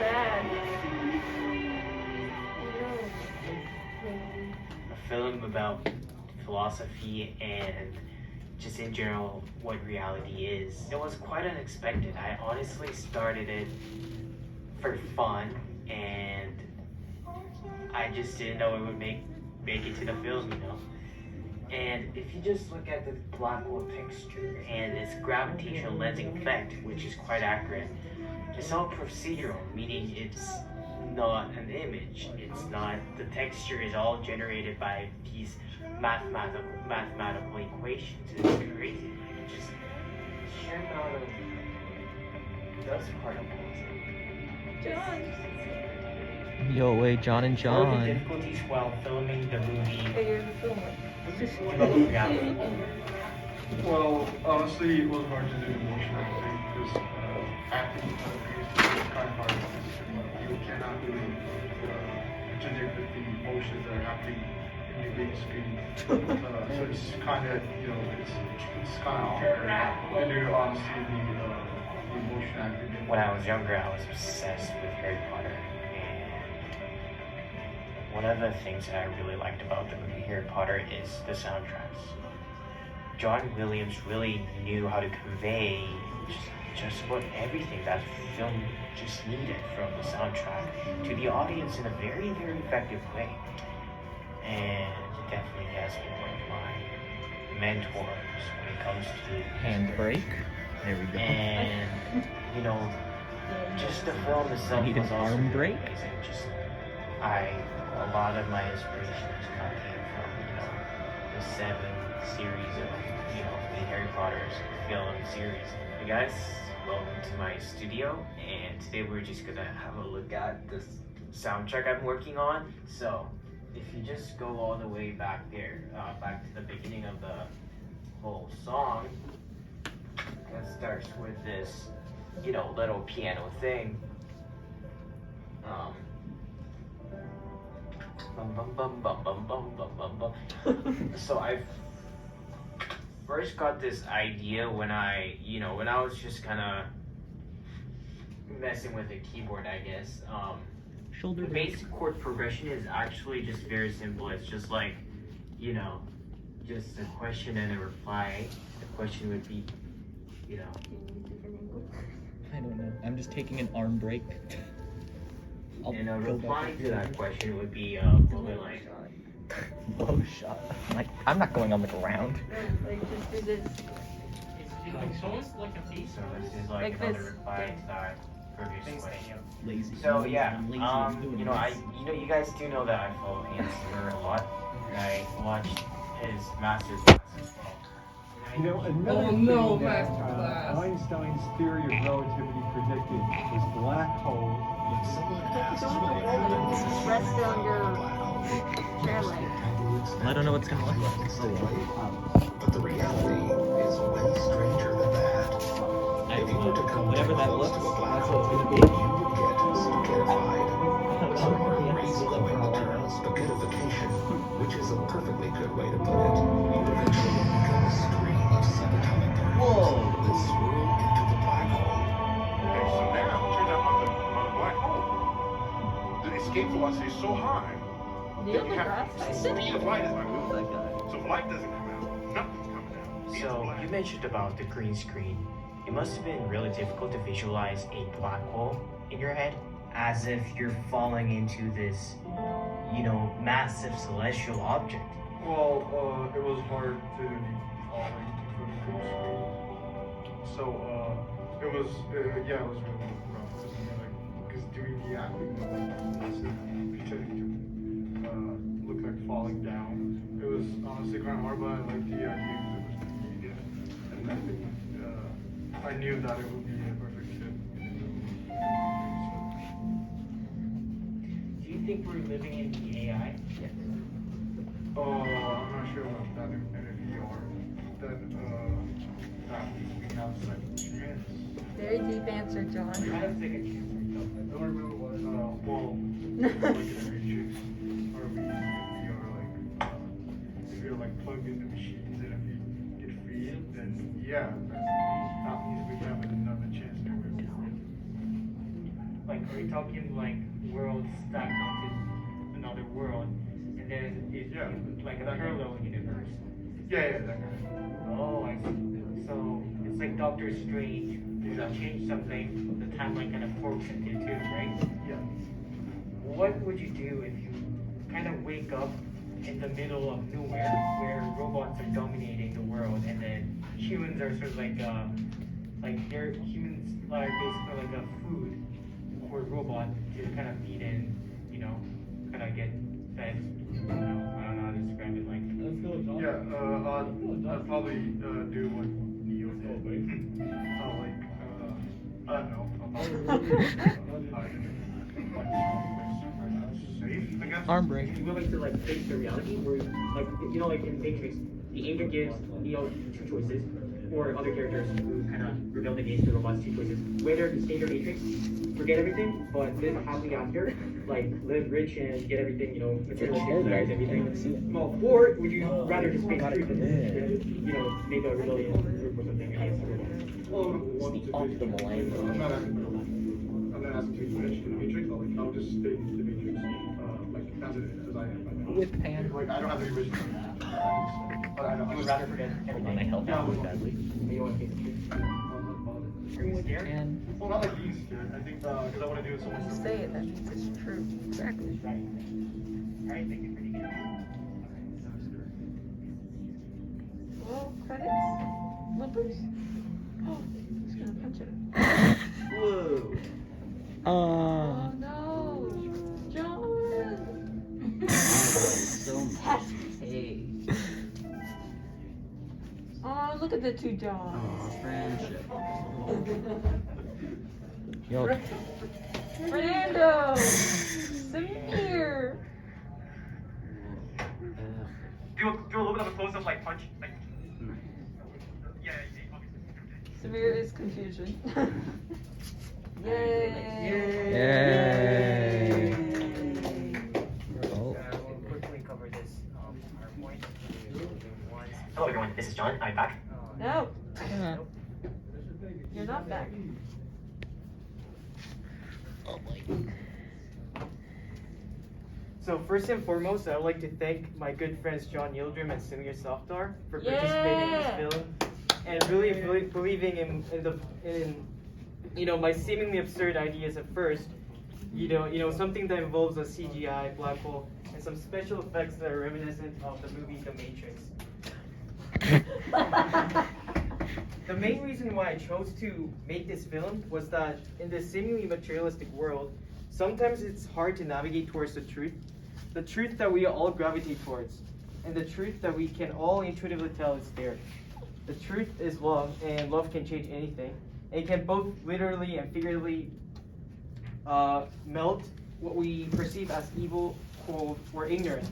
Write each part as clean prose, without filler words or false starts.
sad. A film about philosophy and just in general what reality is. It was quite unexpected. I honestly started it for fun and I just didn't know it would make it to the film, you know. And if you just look at the black hole texture and its gravitational lensing effect, which is quite accurate, it's all procedural, meaning it's not an image. It's not, the texture is all generated by these mathematical equations. It's crazy. Just sheer amount of dust particles. John. Yo, wait, John and One of the John. difficulties while filming the movie Hey, you're the filmer. Debugging Reality. Well, honestly, it was hard to do emotion acting because acting is kind of hard because you cannot really predict the emotions that are happening in your big screen. So it's kind of, you know, it's kind of hard to do honestly the emotion acting. When I was younger, I was obsessed with Harry Potter, and one of the things that I really liked about the movie Harry Potter is the soundtracks. John Williams really knew how to convey just about everything that film just needed from the soundtrack to the audience in a very, very effective way. And he definitely has been one of my mentors when it comes to Handbrake. There we go. and you know, just the film itself I need an was also arm really brake. amazing. Just a lot of my inspiration just kind of came from, you know, the 7 series of, you know, the Harry Potter's film series. Hey guys, welcome to my studio, and today we're just gonna have a look at this soundtrack I'm working on. So if you just go all the way back there, back to the beginning of the whole song, it starts with this, you know, little piano thing. Bum, bum, bum, bum, bum, bum, bum, bum, bum. So I first got this idea when I was just kind of messing with the keyboard, I guess. Shoulder The brake. basic chord progression is actually just very simple. It's just like, you know, just a question and a reply. The question would be, you know, I don't know. I'm just taking an arm break. and a go back reply up to there. that question would be a little bit like, Bow shot. Like, I'm not going on the ground. Like, just do this. so this is like Like another this. reply to that previous question. Lazy. So yeah, Lazy is doing you know, this. you guys do know that I follow Ian Stewart a lot, and I watched his masterclass as well. You know, another thing that Einstein's theory of relativity predicted was black holes. Rest on your chair leg. I don't know what's gonna look like. Oh well. But the reality is way stranger than that. If you were to come Whatever too that close looks, to a black that's what it's hole, gonna be. you would get spaghettified. Or Reese coined the term spaghettification, which is a perfectly good way to put it. You eventually become a stream of subatomic particles that swirl into the black hole. Okay, so now turn up on the black hole. The escape velocity is so high Neil that you have deGrasse the Tyson. speed of light is not moving. So if light doesn't come out, nothing's coming out. It's So black. you mentioned about the green screen. It must have been really difficult to visualize a black hole in your head, as if you're falling into this, you know, massive celestial object. Well, it was hard to be falling into the green screen. So, it was really rough. Because doing the acting, pretending to look like falling down, it was honestly kind of hard, but I liked the idea because it was media. And I think I knew that it would be a perfect fit. Do you think we're living in the AI? I'm not sure about that in VR. That means we have second chance. Very deep answer, John. I have to take a chance. I don't remember what, like in the Matrix, or we are like, if you're like plugged into machines and if you get freed, then yeah, that means we have another chance to win. like, are we talking like worlds stacked onto another world, and then it's like a parallel universe? Yeah, that kind Oh, I see. So it's like Doctor Strange. If you change something, the timeline kind of forks into two, right? Yeah. What would you do if you kind of wake up in the middle of nowhere where robots are dominating the world, and then humans are sort of like humans are basically like a food for a robot to kind of feed and, you know, kind of get fed. I don't know how to describe it. Like, Yeah, I'd probably do what Neo did. I don't know. Safe, I guess. Arm break. If you're willing to like face the reality, where like you know, like in Matrix, the agent gives Neo two choices, or other characters who kind of rebelled against the robots two choices. Whether to stay in the Matrix, forget everything, but live happily after, like live rich and get everything, you know, materialistic desires, everything. Well, or would you rather just face truth and, you know, make a rebellion group or something against the robots? Well, one It's the optimal angle. I'm not asking too much in the Matrix. I'll just stay in the Matrix, like as it is, as I am right now. With pan. Like I don't have any vision. But I know. You would rather forget everything. On my health badly. You don't want to face the truth. Are you scared? And Well, not like being scared. I think because I want to do it so much. You say it, that means it's true. Exactly. Right. Alright, thank you, pretty good. Well, credits? Bloopers? Oh, he's gonna punch it. Whoa. Oh no! John! so much. Hey. Oh, look at the two Johns. Friendship. Yo. Fernando! Samir! Do a little bit of a close up, like punch, like. Yeah, Samir is confusion. Yay! Yay! Oh. We'll quickly cover this PowerPoint. Hello everyone, this is John. I'm back. No! You're not back. Oh my. So first and foremost, I would like to thank my good friends John Yildrim and Safdar for participating in this film and really believing in you know, my seemingly absurd ideas at first. You know something that involves a CGI black hole and some special effects that are reminiscent of the movie The Matrix. The main reason why I chose to make this film was that in this seemingly materialistic world, sometimes it's hard to navigate towards the truth that we all gravitate towards, and the truth that we can all intuitively tell is there. The truth is love, and love can change anything. It can both literally and figuratively melt what we perceive as evil or ignorant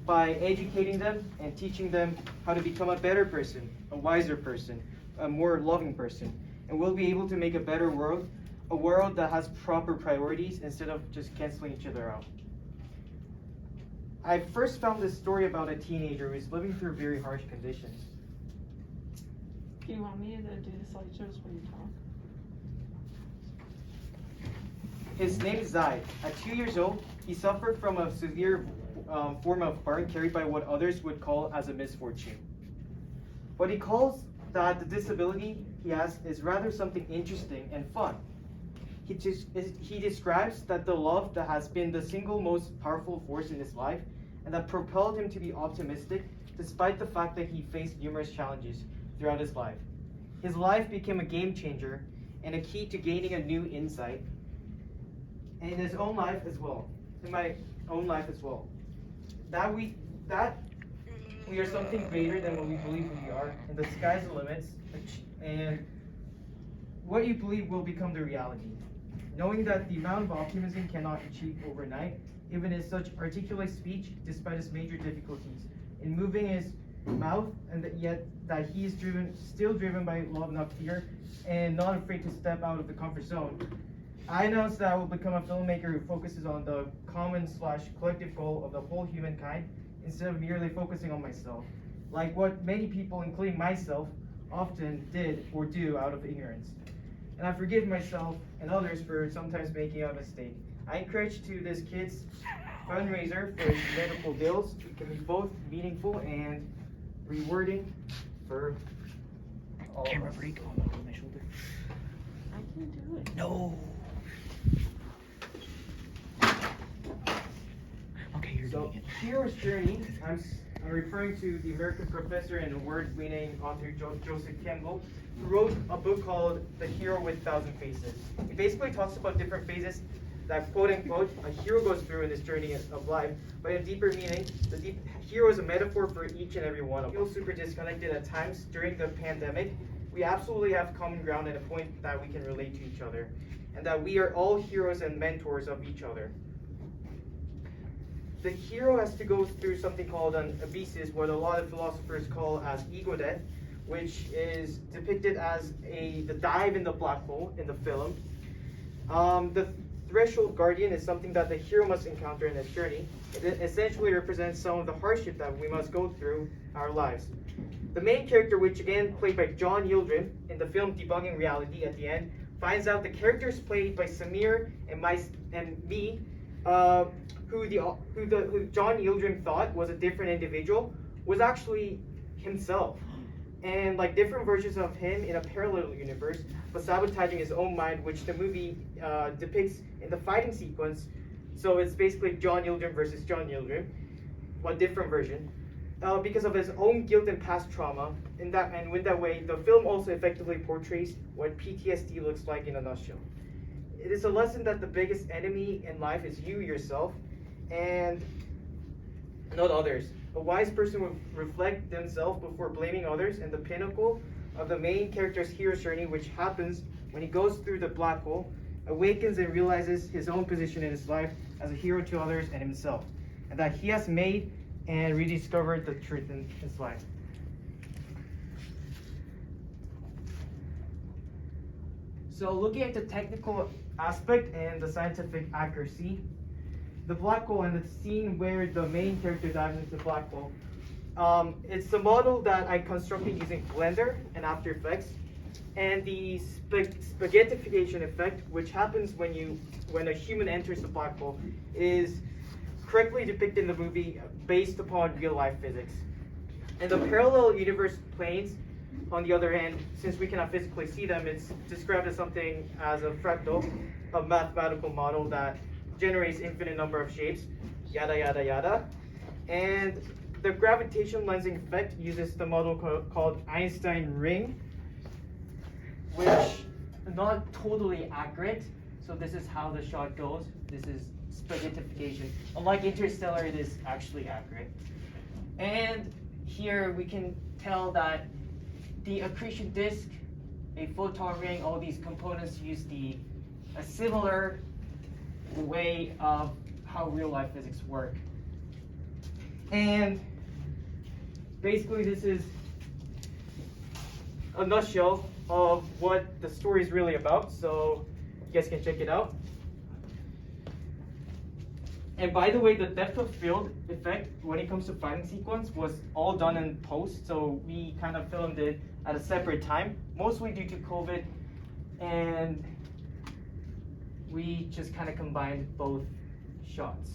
by educating them and teaching them how to become a better person, a wiser person, a more loving person. And we'll be able to make a better world, a world that has proper priorities instead of just canceling each other out. I first found this story about a teenager who's living through very harsh conditions. Do you want me to do the slideshows when you talk? His name is Zai. At 2 years old, he suffered from a severe form of burn carried by what others would call as a misfortune. What he calls that the disability he has is rather something interesting and fun. He describes that the love that has been the single most powerful force in his life and that propelled him to be optimistic despite the fact that he faced numerous challenges throughout his life. His life became a game changer and a key to gaining a new insight and in his own life as well, in my own life as well. That we are something greater than what we believe we are, and the sky's the limits, and what you believe will become the reality. Knowing that the amount of optimism cannot achieve overnight, even in such articulate speech, despite his major difficulties, in moving his mouth, and yet that he is still driven by love, not fear, and not afraid to step out of the comfort zone. I announced that I will become a filmmaker who focuses on the common/collective goal of the whole humankind instead of merely focusing on myself, like what many people, including myself, often did or do out of ignorance. and I forgive myself and others for sometimes making a mistake. I encourage to this kid's fundraiser for his medical bills. It can be both meaningful and rewarding for all of Camera us. break on my shoulder. I can do it. No. Okay, you're So, doing it. Hero's Journey, I'm referring to the American professor and award-winning author Joseph Campbell, who wrote a book called The Hero with 1,000 Faces. It basically talks about different phases that, quote-unquote, a hero goes through in this journey of life, but in deeper meaning, the hero is a metaphor for each and every one of us. We feel super disconnected at times during the pandemic. We absolutely have common ground at a point that we can relate to each other, and that we are all heroes and mentors of each other. The hero has to go through something called an abysses, what a lot of philosophers call as ego death, which is depicted as the dive in the black hole in the film. The threshold guardian is something that the hero must encounter in his journey. It essentially represents some of the hardship that we must go through our lives. The main character, which again played by John Yildrim in the film Debugging Reality, at the end finds out the characters played by Samir and me, who John Yildrim thought was a different individual, was actually himself. And like different versions of him in a parallel universe, but sabotaging his own mind, which the movie depicts in the fighting sequence. So it's basically John Yildrim versus John Yildrim, one different version. Because of his own guilt and past trauma, in that way, the film also effectively portrays what PTSD looks like in a nutshell. It is a lesson that the biggest enemy in life is you yourself, and not others. A wise person would reflect themselves before blaming others, and the pinnacle of the main character's hero's journey, which happens when he goes through the black hole, awakens and realizes his own position in his life as a hero to others and himself, and that he has made and rediscovered the truth in his life. So looking at the technical aspect and the scientific accuracy, the black hole and the scene where the main character dives into the black hole, it's a model that I constructed using Blender and After Effects, and the spaghettification effect, which happens when a human enters the black hole, is correctly depicted in the movie based upon real life physics. And the parallel universe planes, on the other hand, since we cannot physically see them, it's described as something as a fractal, a mathematical model that generates infinite number of shapes, yada yada yada. And the gravitation lensing effect uses the model called Einstein ring, which is not totally accurate. So this is how the shot goes. This is spaghettification. Unlike Interstellar, it is actually accurate. And here we can tell that the accretion disk, a photon ring, all these components use a similar way of how real life physics work. And basically this is a nutshell of what the story is really about, so you guys can check it out. And by the way, the depth of field effect when it comes to fighting sequence was all done in post, so we kind of filmed it at a separate time, mostly due to COVID, and we just kind of combined both shots.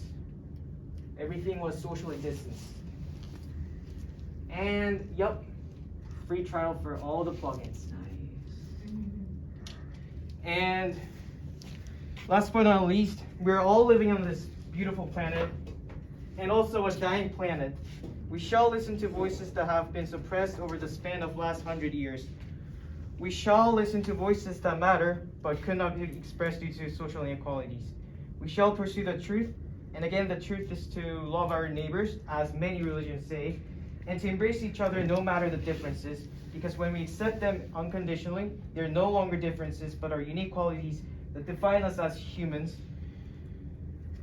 Everything was socially distanced. And yep, free trial for all the plugins. And last but not least, we're all living on this beautiful planet, and also a dying planet. We shall listen to voices that have been suppressed over the span of last 100 years. We shall listen to voices that matter, but could not be expressed due to social inequalities. We shall pursue the truth, and again, the truth is to love our neighbors, as many religions say, and to embrace each other no matter the differences, because when we accept them unconditionally, they're no longer differences, but are unique qualities that define us as humans,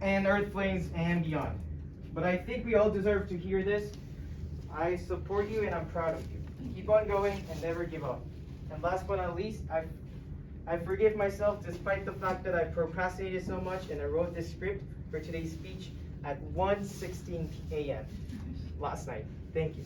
and earthlings and beyond. But I think we all deserve to hear this. I support you and I'm proud of you. Keep on going and never give up. And last but not least, I forgive myself despite the fact that I procrastinated so much, and I wrote this script for today's speech at 1:16 a.m. last night. Thank you.